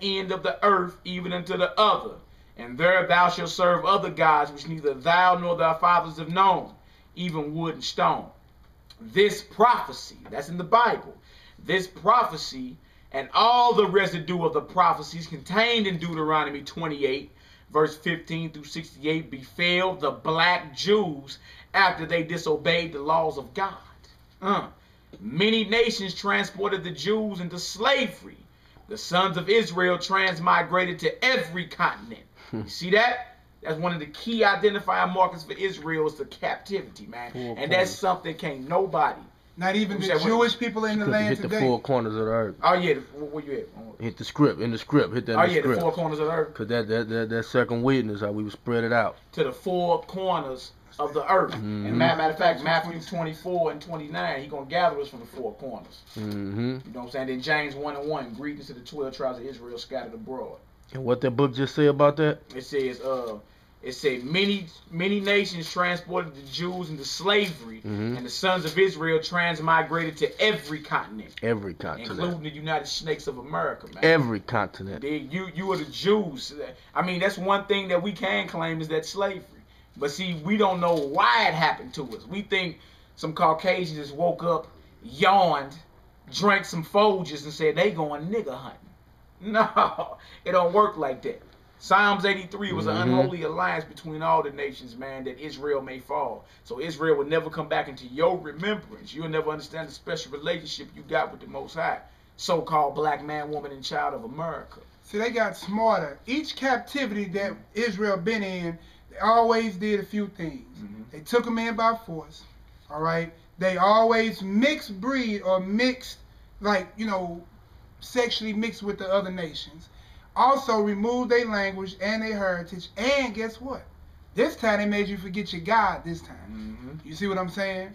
end of the earth even unto the other, and there thou shalt serve other gods which neither thou nor thy fathers have known, even wood and stone. This prophecy, that's in the Bible, this prophecy and all the residue of the prophecies contained in Deuteronomy 28, verse 15 through 68, befell the black Jews after they disobeyed the laws of God. Many nations transported the Jews into slavery. The sons of Israel transmigrated to every continent. You see that? That's one of the key identifying markers for Israel is the captivity, man. And that's something can't nobody. Not even the Jewish people in the land today. Hit the four corners of the earth. Oh yeah, where you at? Hit the script, in the script. Hit that in the script. Oh yeah, the four corners of the earth. Cause that second witness, how we would spread it out. To the four corners of the earth. And matter of fact, Matthew 24 and 29, he gonna gather us from the four corners. You know what I'm saying? Then James 1 and 1, greetings to the 12 tribes of Israel scattered abroad. And what that book just say about that? It said many nations transported the Jews into slavery, and the sons of Israel transmigrated to every continent. Every continent. Including the United States of America, man. Every continent. You are the Jews. I mean, that's one thing that we can claim is that slavery. But see, we don't know why it happened to us. We think some Caucasians just woke up, yawned, drank some Folgers, and said they going nigger hunting. No, it don't work like that. Psalms 83 was an unholy alliance between all the nations, man, that Israel may fall. So Israel will never come back into your remembrance. You'll never understand the special relationship you got with the Most High, so-called black man, woman, and child of America. See, they got smarter. Each captivity that Israel been in, they always did a few things. They took them in by force, all right? They always mixed breed or mixed, like, you know, sexually mixed with the other nations. Also removed their language and their heritage. And guess what? This time they made you forget your God this time. You see what I'm saying?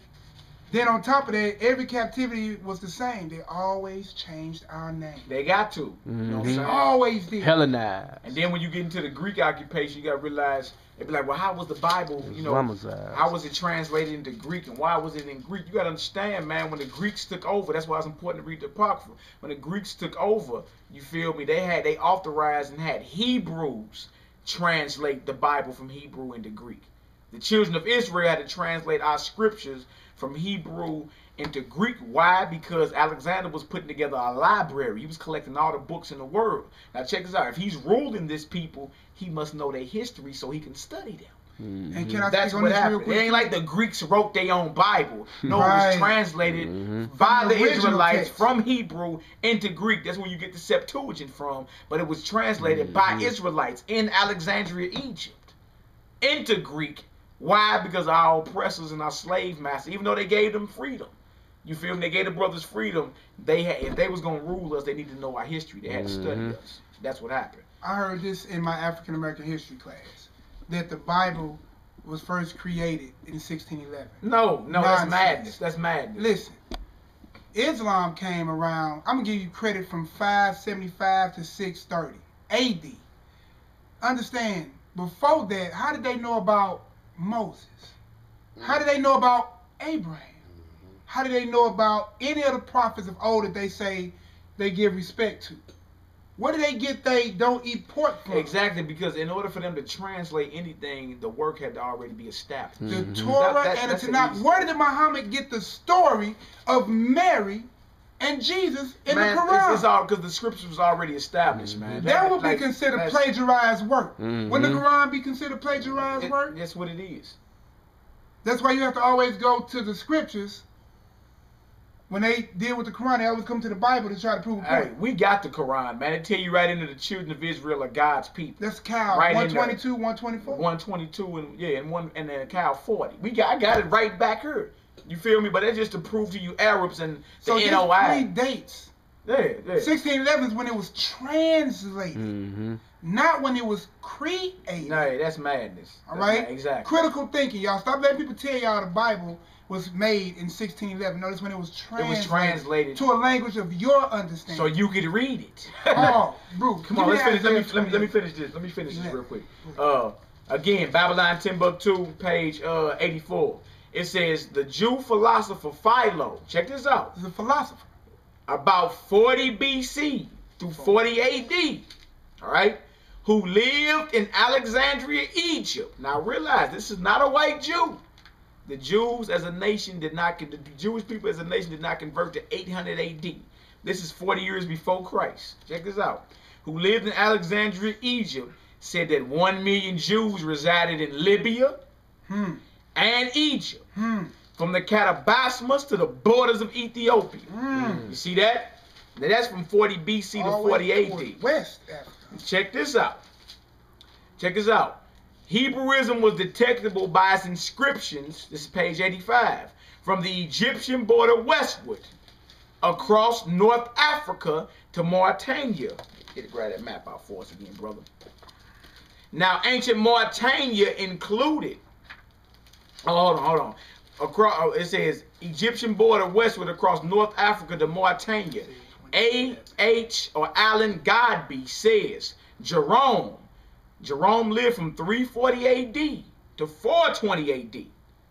Then on top of that, every captivity was the same. They always changed our name. They got to. You know what I'm saying? Always did. Hellenized. And then when you get into the Greek occupation, you got to realize, they'd be like, well, how was the Bible, you know, how was it translated into Greek and why was it in Greek? You got to understand, man, when the Greeks took over, that's why it's important to read the Apocrypha. When the Greeks took over, you feel me, they authorized and had Hebrews translate the Bible from Hebrew into Greek. The children of Israel had to translate our scriptures from Hebrew into Greek. Why? Because Alexander was putting together a library. He was collecting all the books in the world. Now check this out. If he's ruling this people, he must know their history so he can study them. And can I That's what happened. It ain't like the Greeks wrote their own Bible. No, it was translated by the Israelites from Hebrew into Greek. That's where you get the Septuagint from. But it was translated by Israelites in Alexandria, Egypt, into Greek. Why? Because our oppressors and our slave masters, even though they gave them freedom, you feel me? They gave the brothers freedom. They had, if they was gonna rule us, they need to know our history. They had to study us. That's what happened. I heard this in my African American history class, that the Bible was first created in 1611. No, that's madness. That's madness. Listen, Islam came around, I'm gonna give you credit, from 575 to 630 AD. Understand, before that, how did they know about Moses? How did they know about Abraham? How did they know about any of the prophets of old that they say they give respect to? Where do they get they don't eat pork from? Exactly, because in order for them to translate anything, the work had to already be established. The Torah and the Tanakh. Where did Muhammad get the story of Mary and Jesus in the Quran? It's all because the scriptures was already established, man. That would be considered plagiarized work. Wouldn't the Quran be considered plagiarized work? That's what it is. That's why you have to always go to the scriptures. When they deal with the Quran, they always come to the Bible to try to prove a point. Hey, we got the Quran, man. It tell you right into the children of Israel are God's people. That's Cal right 122, 124. 122 and then Cal 40. I got it right back here. You feel me? But that's just to prove to you Arabs and the NOI. So this predates. Yeah. 1611 is when it was translated, not when it was created. No, that's madness. All right? Exactly. Critical thinking, y'all. Stop letting people tell y'all the Bible was made in 1611. Notice when it was translated to a language of your understanding. So you could read it. Oh, bro. Come on, let's finish. Let me finish this. Let me finish this real quick. Again, Babylon Timbuktu, page 84. It says, the Jew philosopher Philo, check this out. He's a philosopher. About 40 BC through 40 AD, all right, who lived in Alexandria, Egypt. Now realize this is not a white Jew. The Jews as a nation the Jewish people as a nation did not convert to 800 AD. This is 40 years before Christ. Check this out. Who lived in Alexandria, Egypt, said that 1 million Jews resided in Libya and Egypt. From the Catabasmas to the borders of Ethiopia. You see that? Now that's from 40 BC to 40 AD. West Africa. Check this out. Check this out. Hebrewism was detectable by its inscriptions, this is page 85, from the Egyptian border westward, across North Africa to Mauritania. Get to grab that map out for us again, brother. Now, ancient Mauritania included, hold on. Across, it says Egyptian border westward across North Africa to Mauritania. A.H. or Alan Godby says, Jerome lived from 340 AD to 420 AD.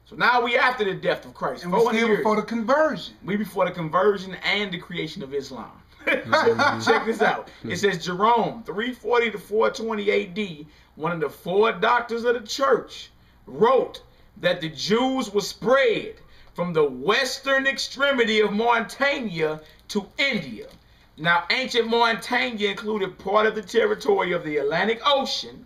So now we after the death of Christ. And we still before the conversion. We before the conversion and the creation of Islam. Check this out. It says Jerome, 340 to 420 AD, one of the 4 doctors of the church, wrote that the Jews were spread from the western extremity of Mauritania to India. Now, ancient Mauritania included part of the territory of the Atlantic Ocean,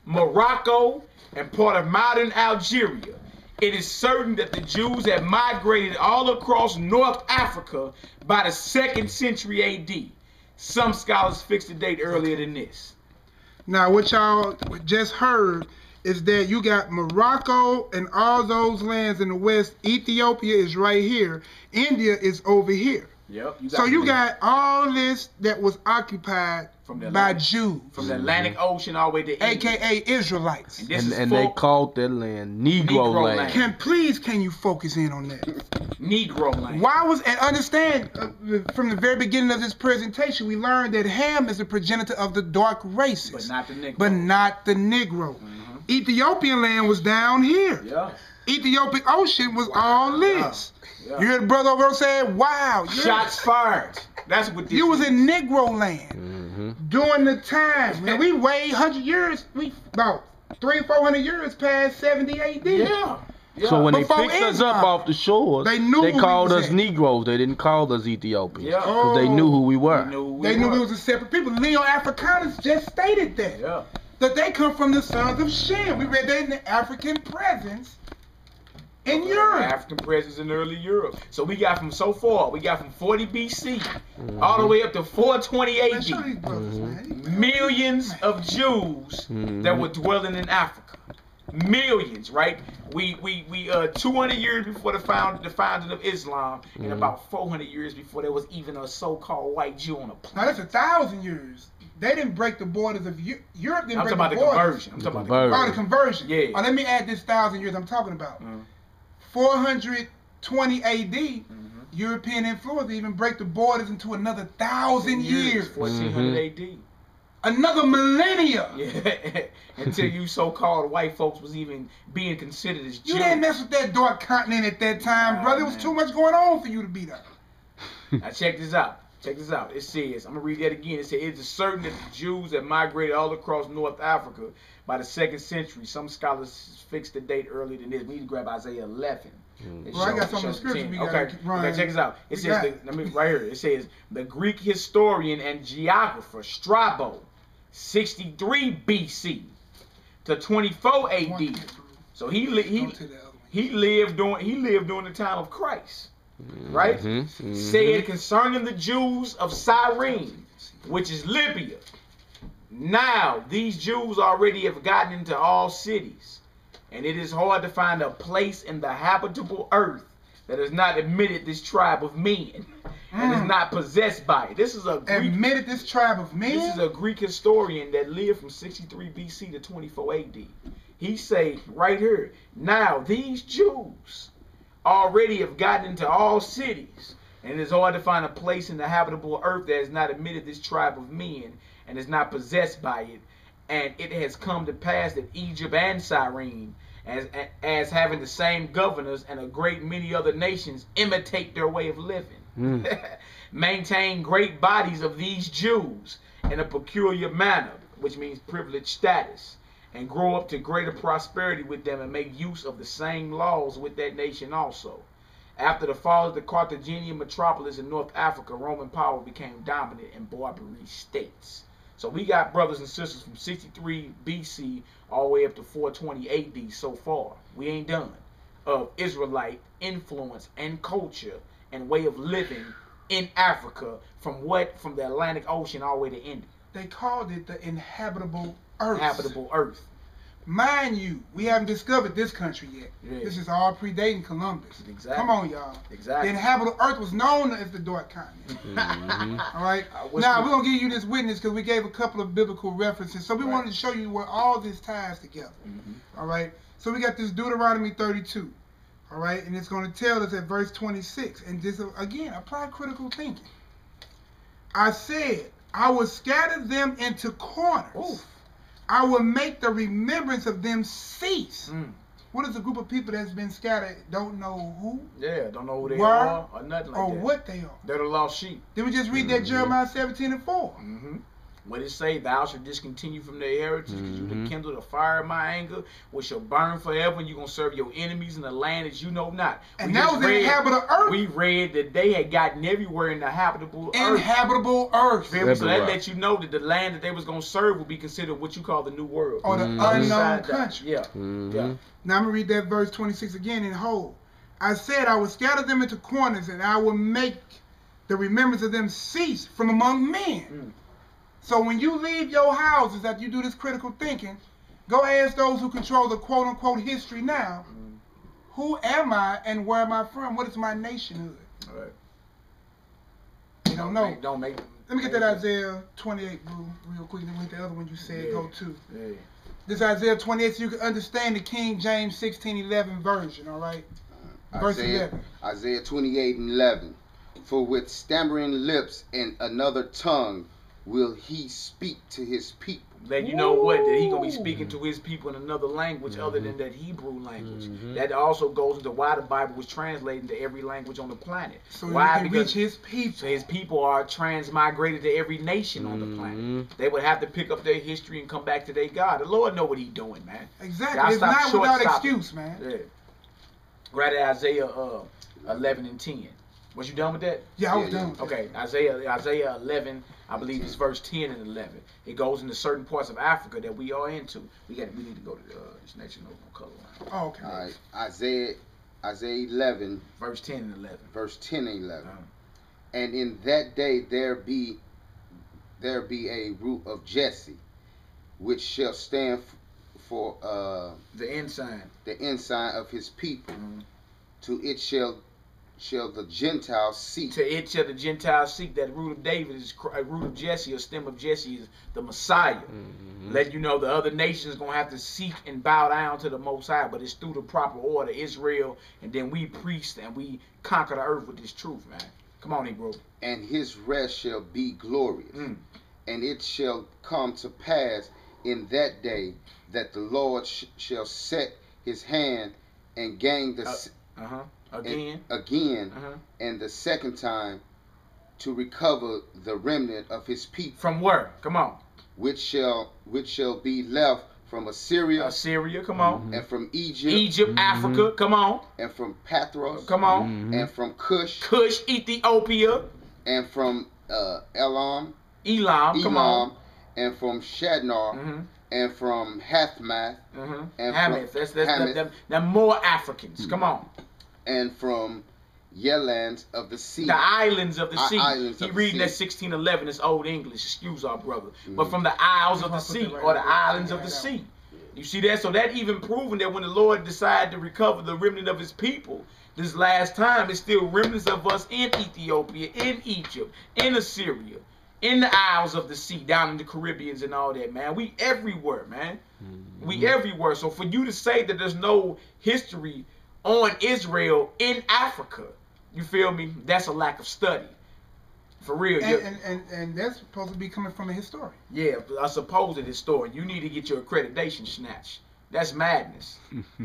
Morocco, and part of modern Algeria. It is certain that the Jews had migrated all across North Africa by the 2nd century AD. Some scholars fix the date earlier than this. Now, what y'all just heard is that you got Morocco and all those lands in the west. Ethiopia is right here. India is over here. Yep. So you got all this that was occupied by Jews. From the Atlantic Ocean all the way to India. AKA Israelites. And they called that land Negro land. Can you focus in on that? Negro land. Why was, and understand, from the very beginning of this presentation, we learned that Ham is the progenitor of the dark races. But not the Negro. But not the Negro. Ethiopian land was down here. Yeah. Ethiopic Ocean was all this. Yeah. You heard the brother over there say, wow. Shots fired. That's what this You was is. in Negro land during the time. Man, we way 100 years, about 300-400 years past 70 AD. Yeah. So when Before they picked us up Islam, off the shores, they knew they who called we was us at. Negroes. They didn't call us Ethiopians. Yeah. Because they knew who we were. They knew we was a separate people. Neo-Afrikaners just stated that. Yeah. That they come from the sons of Shem. We read that in the African presence in Europe. African presence in early Europe. So we got from 40 BC all the way up to 420 Man, AD. show these brothers, man. Millions of Jews that were dwelling in Africa. Millions, right? We 200 years before the founding of Islam, and about 400 years before there was even a so-called white Jew on the planet. Now that's 1,000 years. They didn't break the borders of Europe. Didn't I'm break talking about the the borders. conversion. I'm talking about the conversion. Oh, the conversion. Yeah. Oh, let me add this 1,000 years I'm talking about. 420 AD, European influence even break the borders into another 1,000 years. 1400 AD. Another millennia. Yeah. Until you so-called white folks was even being considered as Jews. You didn't mess with that dark continent at that time, Nah, brother. It was man. too much going on for you to be there. Now check this out. Check this out. It says, I'm going to read that again. It says, it is certain that the Jews that migrated all across North Africa by the 2nd century. Some scholars fix the date earlier than this. We need to grab Isaiah 11. Well, I got some of the scriptures we gotta keep running. Okay, check this out. It We says, got let me right here. It says, the Greek historian and geographer Strabo, 63 BC to 24 AD. So he lived during the time of Christ. Right? Said concerning the Jews of Cyrene, which is Libya. Now, these Jews already have gotten into all cities, and it is hard to find a place in the habitable earth that has not admitted this tribe of men and is not possessed by it. This is a Greek, admitted this tribe of men? This is a Greek historian that lived from 63 BC to 24 AD. He say right here, now these Jews already have gotten into all cities, and it is hard to find a place in the habitable earth that has not admitted this tribe of men and is not possessed by it. And it has come to pass that Egypt and Cyrene, as having the same governors, and a great many other nations imitate their way of living. maintain great bodies of these Jews in a peculiar manner, which means privileged status, and grow up to greater prosperity with them and make use of the same laws with that nation also. After the fall of the Carthaginian metropolis in North Africa, Roman power became dominant in Barbary states. So we got brothers and sisters from 63 BC all the way up to 420 AD so far. We ain't done. Of Israelite influence and culture and way of living in Africa from the Atlantic Ocean all the way to India. They called it the inhabitable earth. Habitable earth. Mind you, we haven't discovered this country yet. Yeah. This is all predating Columbus. Exactly. Come on, y'all. Exactly. The inhabitable earth was known as the Dark Continent. All right. Now, we're going to give you this witness because we gave a couple of biblical references. So we wanted to show you where all this ties together. All right. So we got this Deuteronomy 32. All right. And it's going to tell us at verse 26. And this, again, apply critical thinking. I said, I will scatter them into corners. Oof. I will make the remembrance of them cease. What is a group of people that's been scattered, don't know who? Yeah, don't know who they are or nothing like or that. Or what they are. They're the lost sheep. Then we just read that Jeremiah 17:4. What it say? Thou shalt discontinue from their heritage, because you have kindled a fire of my anger, which shall burn forever, and you're going to serve your enemies in the land that you know not. And that was the inhabitable earth. We read that they had gotten everywhere in the habitable earth. Inhabitable earth. So that lets you know that the land that they was going to serve would be considered what you call the new world. Or the unknown country. Yeah. Yeah. Now I'm going to read that verse 26 again in whole. I said, I will scatter them into corners, and I will make the remembrance of them cease from among men. So when you leave your houses after you do this critical thinking, go ask those who control the quote-unquote history now, who am I and where am I from? What is my nationhood? All right. They don't know. Let me get that Isaiah 28, boo, real quick. Then with the other one you said, go to. Yeah. This Isaiah 28 so you can understand the King James 16:11 version, all right? Verse 11. Isaiah 28:11. For with stammering lips and another tongue will he speak to his people. Let you know what? That he going to be speaking to his people in another language other than that Hebrew language. That also goes into why the Bible was translated to every language on the planet. So why? He can reach his people. So his people are transmigrated to every nation on the planet. They would have to pick up their history and come back to their God. The Lord know what he's doing, man. Exactly. It's not without excuse, man. Yeah. Right at Isaiah 11 and 10. Was you done with that? Yeah, I was done with that. Okay, Isaiah 11, I believe it's verse 10 and 11. It goes into certain parts of Africa that we are into. We need to go to this national color line. Oh, okay. All right, Isaiah 11, verse 10 and 11. Verse 10 and 11. And in that day there be a root of Jesse, which shall stand for the ensign of his people. To it shall the Gentiles seek. To it shall the Gentiles seek. That root of David is a root of Jesse, or stem of Jesse is the Messiah. Let you know the other nations going to have to seek and bow down to the Most High, but it's through the proper order, Israel, and then we priest and we conquer the earth with this truth, man. Come on, Negro. And his rest shall be glorious. And it shall come to pass in that day that the Lord shall set his hand and gain the... Again, and the second time to recover the remnant of his people. From where? Come on. Which shall be left from Assyria. Come on. And from Egypt. Africa. Come on. And from Pathros. Come on. And from Cush. Ethiopia. And from Elam. Come on. And from Shadnar. And from Hathmath. And Hamath. That's more Africans. Come on. And from Yelands of the sea. The islands of the sea. He reading that 1611. It's old English. Excuse our brother. But from the isles of the sea, or the islands of the sea. You see that? So that even proving that when the Lord decided to recover the remnant of his people, this last time, it's still remnants of us in Ethiopia, in Egypt, in Assyria, in the isles of the sea, down in the Caribbeans and all that, man. We everywhere, man. We everywhere. So for you to say that there's no history on Israel in Africa, you feel me? That's a lack of study. For real. And that's supposed to be coming from a historian. Yeah, a supposed historian. You need to get your accreditation snatched. That's madness.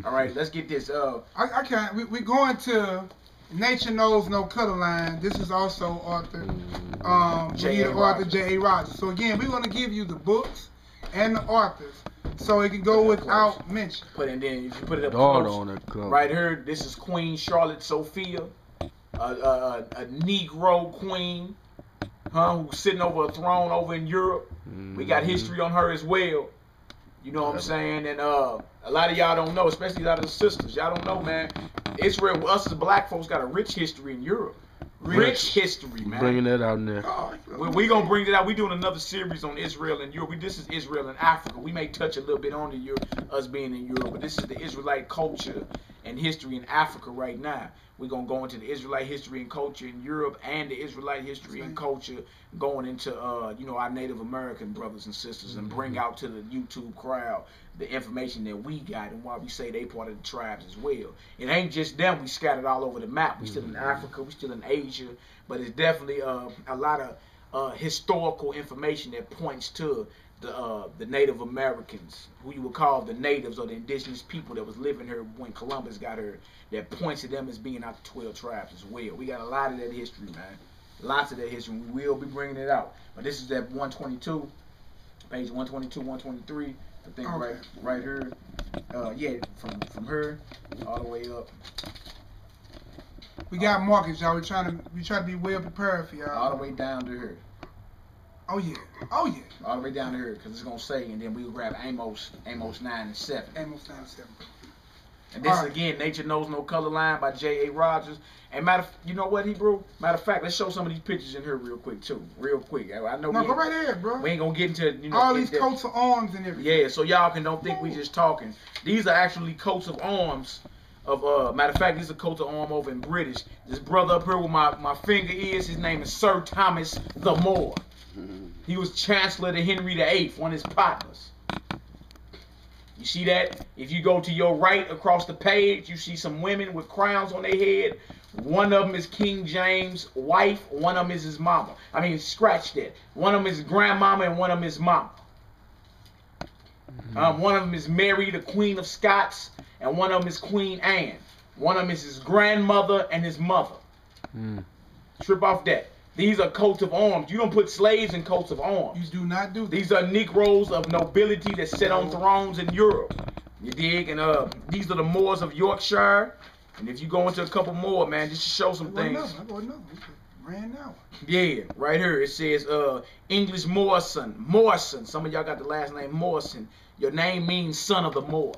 All right, let's get this. I can't. We're going to Nature Knows No Color Line. This is also author, J.A. author J.A. Rogers. So again, we're gonna give you the books and the authors, so it can go without mention. Put it in, then if you put it up Daughter close, on the cover. right here, this is Queen Charlotte Sophia, a Negro queen, who's sitting over a throne over in Europe. We got history on her as well. You know what I'm saying? And a lot of y'all don't know, especially a lot of the sisters. Y'all don't know, man. Israel, us as black folks, got a rich history in Europe. Rich history, man. Bringing that out there. We gonna bring it out. We doing another series on Israel and Europe. This is Israel and Africa. We may touch a little bit on us being in Europe, but this is the Israelite culture and history in Africa right now. We're gonna go into the Israelite history and culture in Europe and the Israelite history and culture going into our Native American brothers and sisters, and bring out to the YouTube crowd the information that we got and why we say they part of the tribes as well. It ain't just them. We scattered all over the map. We still in Africa. We still in Asia, but it's definitely a lot of historical information that points to the Native Americans, who you would call the natives or the indigenous people that was living here when Columbus got here, that points to them as being out the 12 tribes as well. We got a lot of that history, man. Lots of that history. We will be bringing it out. But this is that 122, page 122, 123. I think right here. From her all the way up. We got markets, y'all. We try to be well prepared for y'all. All the way down to here. Oh yeah. All the way down to here, because it's gonna say, and then we'll grab Amos 9 and 7. Amos 9 and 7. And this is again, Nature Knows No Color Line by J.A. Rogers. And you know what, Hebrew? Matter of fact, let's show some of these pictures in here real quick too. Real quick. I know. No, go right ahead, bro. We ain't gonna get into all these coats of arms and everything. Yeah, so y'all don't think we just talking. These are actually coats of arms. Matter of fact, this is a coat of arms over in British. This brother up here where my finger is, his name is Sir Thomas the More. He was Chancellor to Henry VIII, one of his partners. You see that? If you go to your right across the page, you see some women with crowns on their head. One of them is King James' wife. One of them is his mama. I mean, scratch that. One of them is his grandmama and one of them is mama. One of them is Mary, the Queen of Scots, and one of them is Queen Anne. One of them is his grandmother and his mother. Strip off that. These are coats of arms. You don't put slaves in coats of arms. You do not do that. These are Negroes of nobility that sit on thrones in Europe. You dig? And these are the Moors of Yorkshire. And if you go into a couple more, man, just to show some things. Ran now. Yeah, right here it says English Morrison. Morrison. Some of y'all got the last name Morrison. Your name means son of the Moor.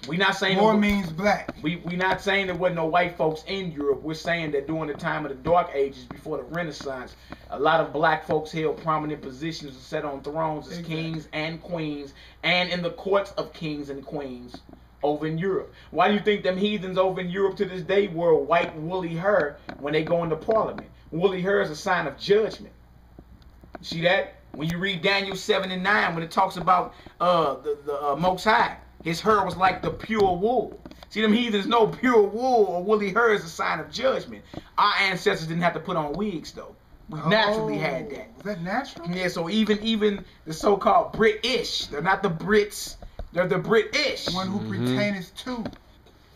We not saying Moor means black. We not saying there wasn't no white folks in Europe. We're saying that during the time of the Dark Ages, before the Renaissance, a lot of black folks held prominent positions and sat on thrones as kings and queens, and in the courts of kings and queens over in Europe. Why do you think them heathens over in Europe to this day wear white woolly hair when they go into Parliament? Woolly hair is a sign of judgment. You see that? When you read Daniel 7 and 9, when it talks about the Most High, his hair was like the pure wool. See, them heathens know pure wool or woolly hair is a sign of judgment. Our ancestors didn't have to put on wigs, though. We naturally had that. Was that natural? Yeah, so even the so-called British, they're not the Brits, they're the British. One who pertains to.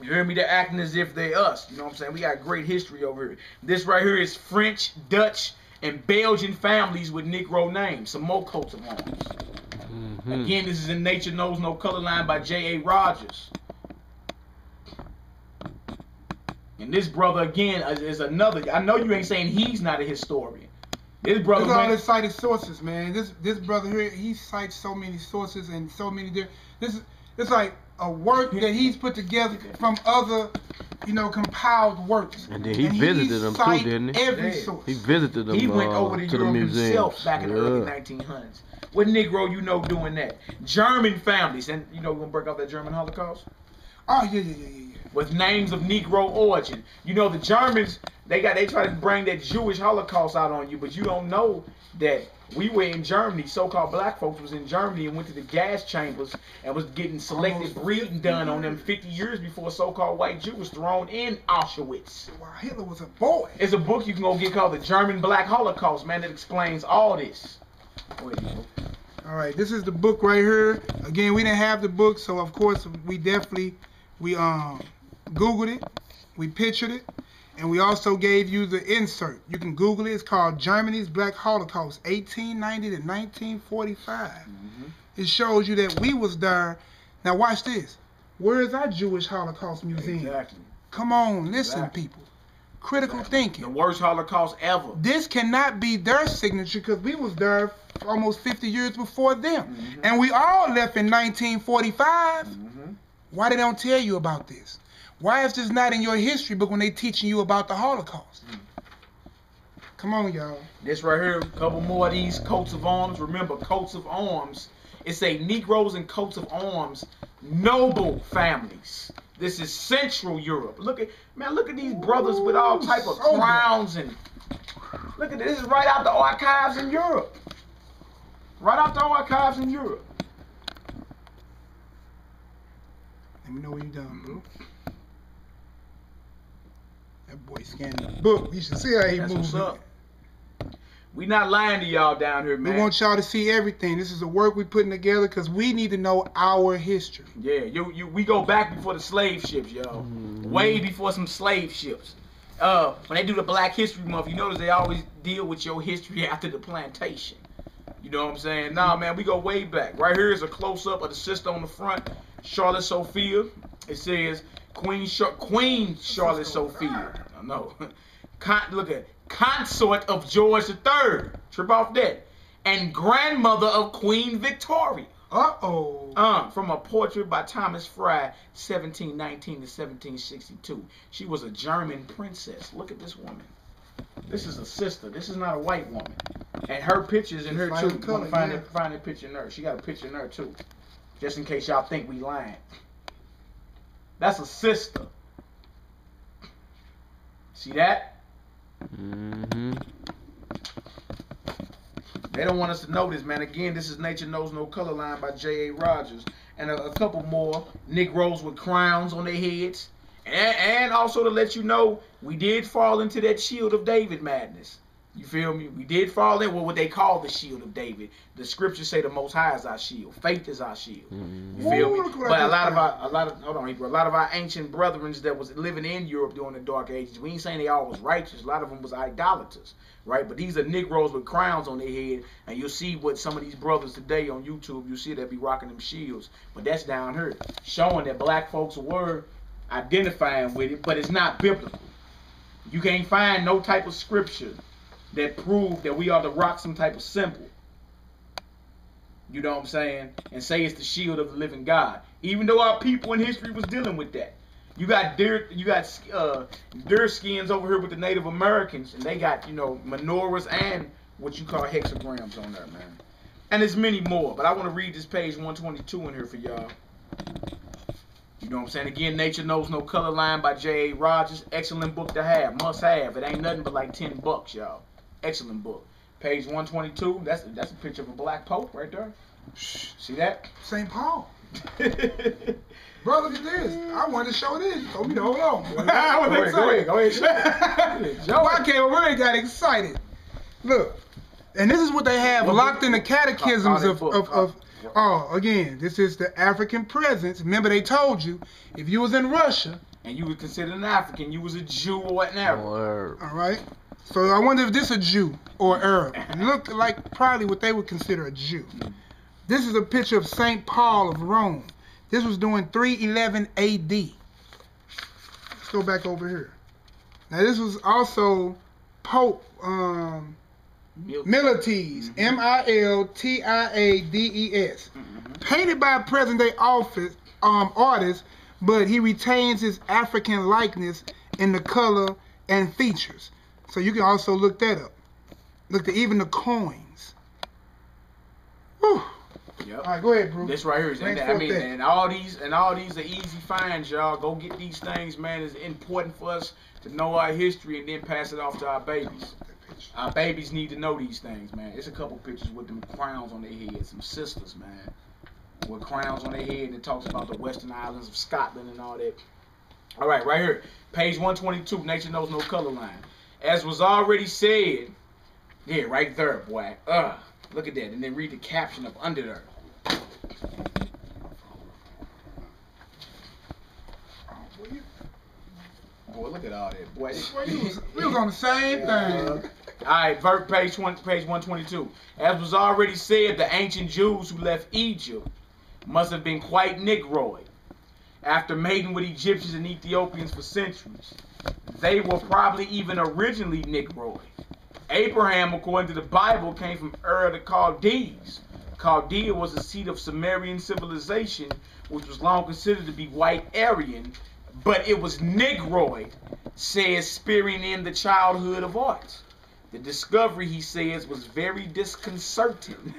You hear me? They're acting as if they us. You know what I'm saying? We got great history over here. This right here is French, Dutch, and Belgian families with Negro names. Some more coats of arms. Again, this is in Nature Knows No Color Line by J.A. Rogers. And this brother, again, is another. I know you ain't saying he's not a historian. This brother. Look at all his cited sources, man. This brother here, he cites so many sources and so many different. It's like a work that he's put together from other, compiled works. And then he visited them too, didn't he? Every source. He visited them. He went over to Europe himself back in the early 1900s. What Negro doing that? German families, and we're gonna break out that German Holocaust. Oh yeah. With names of Negro origin. The Germans, they try to bring that Jewish Holocaust out on you, but you don't know that we were in Germany. So-called black folks was in Germany and went to the gas chambers and was getting selective breeding done on them 50 years before a so-called white Jew was thrown in Auschwitz. Wow, Hitler was a boy. It's a book you can go get called The German Black Holocaust, man, that explains all this. All right, this is the book right here. Again, we didn't have the book, so of course we Googled it. We pictured it, and we also gave you the insert. You can Google it. It's called Germany's Black Holocaust, 1890 to 1945. It shows you that we was there. Now watch this. Where is our Jewish Holocaust Museum? Exactly. Come on, listen, people. Critical thinking. The worst Holocaust ever. This cannot be their signature because we was there almost 50 years before them. And we all left in 1945. Why they don't tell you about this? Why is this not in your history book when they teaching you about the Holocaust? Come on, y'all. This right here, a couple more of these coats of arms. Remember, coats of arms. It's a Negroes and coats of arms, noble families. This is Central Europe. Look at these brothers with all type of crowns and look at this. This is right out the archives in Europe. Right out the archives in Europe. Let me know when you're done, bro. That boy scanning the book. You should see how he moves. We not lying to y'all down here, man. We want y'all to see everything. This is the work we putting together because we need to know our history. Yeah, we go back before the slave ships, y'all. Way before some slave ships. When they do the Black History Month, you notice they always deal with your history after the plantation. You know what I'm saying? Nah, man, we go way back. Right here is a close-up of the sister on the front, Charlotte Sophia. It says Queen Charlotte Sophia. I know. Look at consort of George III. Trip off that. And grandmother of Queen Victoria. From a portrait by Thomas Fry, 1719 to 1762. She was a German princess. Look at this woman. This is a sister. This is not a white woman. And her picture's in her too. Find that picture in her. She got a picture in her too. Just in case y'all think we lying. That's a sister. See that? They don't want us to know this, man. Again, this is Nature Knows No Color Line by J.A. Rogers. And a couple more Negroes with crowns on their heads. And also to let you know, we did fall into that Shield of David madness. You feel me? We did fall in what they call the Shield of David. The scriptures say the Most High is our shield. Faith is our shield. You feel me? But a lot of our ancient brethren that was living in Europe during the Dark Ages, we ain't saying they all was righteous. A lot of them was idolaters, right? But these are Negroes with crowns on their head, and you'll see what some of these brothers today on YouTube, you see they be rocking them shields. But that's down here, showing that black folks were identifying with it, but it's not biblical. You can't find no type of scripture that prove that we are to rock some type of symbol. You know what I'm saying? And say it's the shield of the living God. Even though our people in history was dealing with that. You got deer skins over here with the Native Americans, and they got, menorahs and what you call hexagrams on there, man. And there's many more, but I want to read this page 122 in here for y'all. You know what I'm saying? Again, Nature Knows No Color Line by J.A. Rogers. Excellent book to have. Must have. It ain't nothing but like $10, y'all. Excellent book. Page 122. That's a picture of a black pope right there. See that? St. Paul. Bro, look at this. I wanted to show this. So we hold on. Go ahead. I came over and got excited. Look. And this is what they have locked in the catechisms again, this is the African presence. Remember they told you, if you was in Russia and you were considered an African, you was a Jew or whatever. All right. So I wonder if this is a Jew or Arab. It looked like probably what they would consider a Jew. This is a picture of St. Paul of Rome. This was during 311 AD. Let's go back over here. Now this was also Pope Miltiades, Miltiades, painted by a present-day artist, but he retains his African likeness in the color and features. So you can also look that up. Look at even the coins. Whew. Yep. All right, go ahead, bro. This right here is, and all these are easy finds, y'all. Go get these things, man. It's important for us to know our history and then pass it off to our babies. Our babies need to know these things, man. It's a couple pictures with them crowns on their head. Some sisters, man, with crowns on their head, and it talks about the Western Islands of Scotland and all that. All right, right here, page 122, Nature Knows No Color Line. As was already said, yeah, right there, boy. Look at that, and then read the caption up under there. boy. Look at all that, boy. We was on the same thing. All right, page 122. As was already said, the ancient Jews who left Egypt must have been quite Negroid. After mating with Egyptians and Ethiopians for centuries, they were probably even originally Negroid. Abraham, according to the Bible, came from Ur the Chaldees. Chaldea was the seat of Sumerian civilization, which was long considered to be white Aryan, but it was Negroid, says spearing in the childhood of arts. The discovery, he says, was very disconcerting.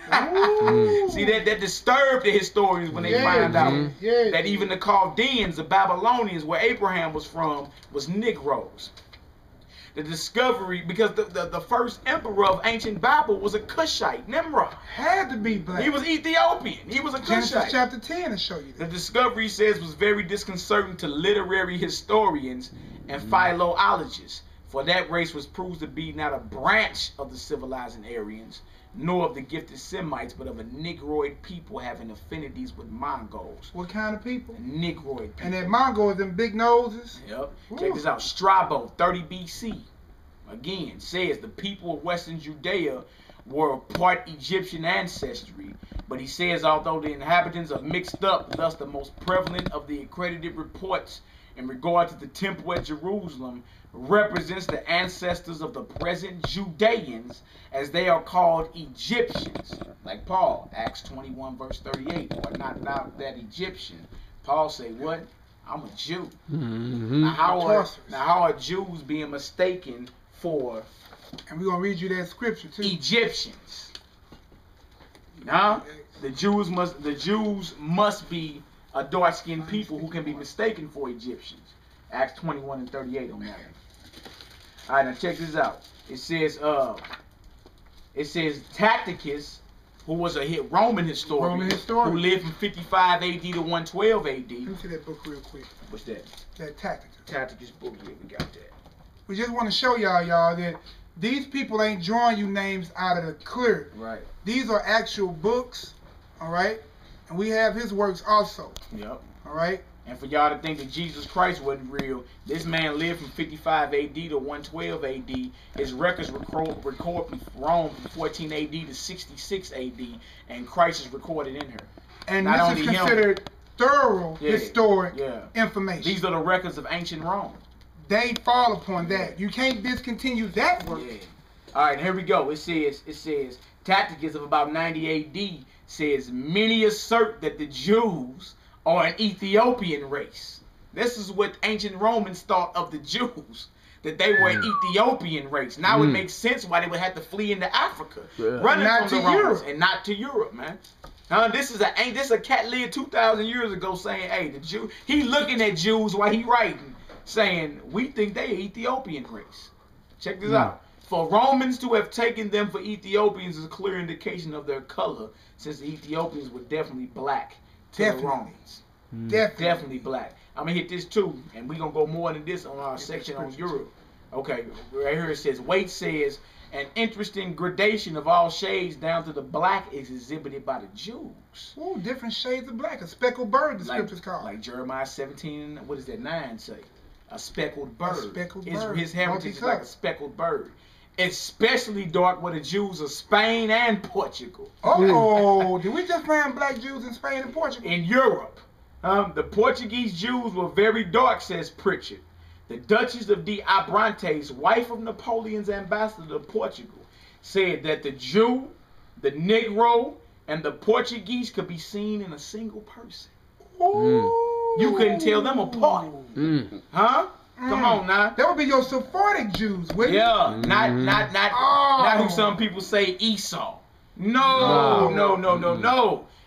See, that disturbed the historians when they find out that even the Chaldeans, the Babylonians, where Abraham was from, was Negroes. The discovery, because the first emperor of ancient Babel was a Cushite, Nimrod. Had to be black. He was Ethiopian. He was a Cushite. Genesis chapter 10 to show you that. The discovery, says, was very disconcerting to literary historians and philologists, for that race was proved to be not a branch of the civilizing Aryans, nor of the gifted Semites, but of a Negroid people having affinities with Mongols. What kind of people? Negroid people. And that Mongols, them big noses? Yep. Check this out. Strabo, 30 BC, again, says the people of Western Judea were part Egyptian ancestry, but he says although the inhabitants are mixed up, thus the most prevalent of the accredited reports in regard to the temple at Jerusalem represents the ancestors of the present Judeans, as they are called Egyptians, like Paul, Acts 21 verse 38, or not that Egyptian. Paul say, what? I'm a Jew. Now how are Jews being mistaken for, and we're gonna read you that scripture too, Egyptians? Now the Jews must be a dark-skinned people who can be mistaken for Egyptians. Acts 21 and 38 on that. All right, now check this out. It says Tacitus, who was a Roman historian, who lived from 55 AD to 112 AD. Let me see that book real quick. What's that? That Tacitus. Tacitus book. Yeah, we got that. We just want to show y'all that these people ain't drawing you names out of the clear. Right. These are actual books, all right? And we have his works also. Yep. All right? And for y'all to think that Jesus Christ wasn't real, this man lived from 55 AD to 112 AD. His records record from Rome from 14 AD to 66 AD, and Christ is recorded in her. And not this is considered thorough historic information. These are the records of ancient Rome. They fall upon that. You can't discontinue that work. Yeah. All right, here we go. It says Tacitus of about 90 AD says, many assert that the Jews are an Ethiopian race. This is what ancient Romans thought of the Jews, that they were an Ethiopian race. Now it makes sense why they would have to flee into Africa, running from the Romans, and not to Europe, man. This is a cat lived 2,000 years ago saying, hey, the Jew, he looking at Jews while he writing, saying, we think they an Ethiopian race. Check this out. For Romans to have taken them for Ethiopians is a clear indication of their color, since the Ethiopians were definitely black to the Romans. Definitely black. I'm going to hit this too, and we're going to go more into this on our section on Europe. Okay, right here it says, Waite says, an interesting gradation of all shades down to the black is exhibited by the Jews. Ooh, different shades of black. A speckled bird, the scriptures call. Like Jeremiah 17, what is that, 9 say? A speckled bird. A speckled bird. His heritage is like a speckled bird. Especially dark were the Jews of Spain and Portugal. Oh, did we just find black Jews in Spain and Portugal? In Europe. The Portuguese Jews were very dark, says Pritchard. The Duchess of de Abrantes, wife of Napoleon's ambassador to Portugal, said that the Jew, the Negro, and the Portuguese could be seen in a single person. You couldn't tell them apart. Huh? Come on now. That would be your Sephardic Jews, wouldn't it? Yeah. Not who some people say Esau. No.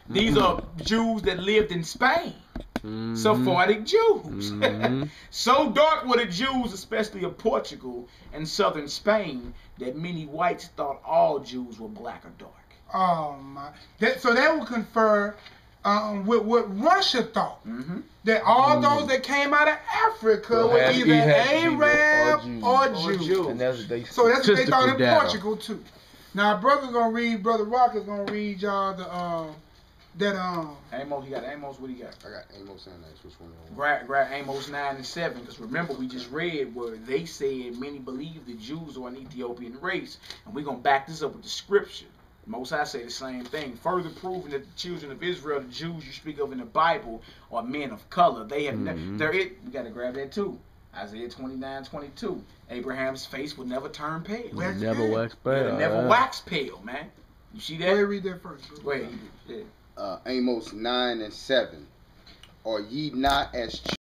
These are Jews that lived in Spain. Sephardic Jews. So dark were the Jews, especially of Portugal and southern Spain, that many whites thought all Jews were black or dark. Oh my! So that would confer with what Russia thought, that all those that came out of Africa were either Arab or Jew. So that's what they thought in Portugal too. Now, brother Rock is gonna read y'all That Amos, he got Amos. What he got? I got Amos and Acts. Which one? Grab Amos 9 and 7. Because remember, we just read where they said many believe the Jews are an Ethiopian race, and we're gonna back this up with the scripture. Most High say the same thing, further proving that the children of Israel, the Jews you speak of in the Bible, are men of color. They have we gotta grab that too. Isaiah 29:22. Abraham's face would never turn pale. Never wax pale. It'll never wax pale, man. You see that? Go ahead, read that first. Go ahead. Yeah. Amos 9 and 7. Are ye not as